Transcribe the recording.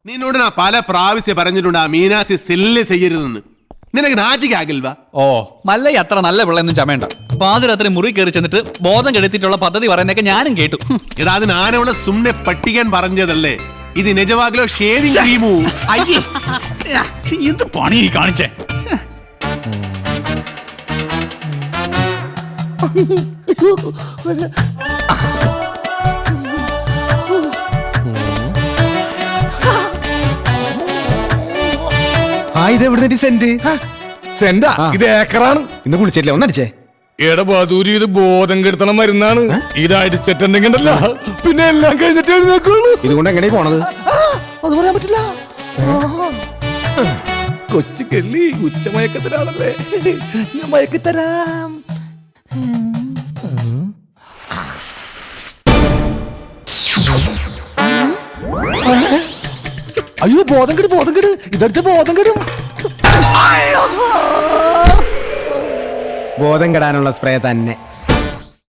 നിന്നോട് ഞാൻ പല പ്രാവശ്യം പറഞ്ഞിട്ടുണ്ട് ആ മീനാസി സെല്ല് ചെയ്യരുതെന്ന്. നിനക്ക് നാച്ചിക്കാകിൽവാ? ഓ മല്ലയ്യ അത്ര നല്ല പിള്ളയൊന്നും ചമയണ്ട. പാതിരാത്രി മുറി കയറി ചെന്നിട്ട് ബോധം കെടുത്തിട്ടുള്ള പദ്ധതി പറയുന്നതൊക്കെ ഞാനും കേട്ടു. എടാ അത് ഞാനവിടെ സുമ്നെ പട്ടിക്കാൻ പറഞ്ഞതല്ലേ. ഇത് നിജവാകലോ ഷേവിംഗ് ക്രീമു. അയ്യേ എന്ത് പണി കാണിച്ചേ. ഇത് എവിടെ സെന്റ്? സെന്റാ? ഇത് ഏക്കറാണ്. ഇന്ന് കുളിച്ചിട്ടില്ല, ഒന്നടിച്ചേ. എടാ ബദൂരി, ഇത് ബോധം കെടുത്തണ മരുന്നാണ്. ഇത് അടിച്ചിട്ടുണ്ടെങ്കിൽ പിന്നെ എല്ലാം കഴിഞ്ഞിട്ട് എഴുന്നേക്കുള്ളൂ. ഇതുകൊണ്ട് എങ്ങനെയാ പോണത്? അത് പറയാൻ പറ്റില്ല. കൊച്ചു കെള്ളി ഉച്ചമയക്കത്തിലാണല്ലേ, ഞാൻ മയക്കിത്തരാം. അയ്യോ ബോധം കെട്, ബോധം കെട്, ഇതടുത്ത് ബോധം കെടും. ബോധം കെടാനുള്ള സ്പ്രേ തന്നെ.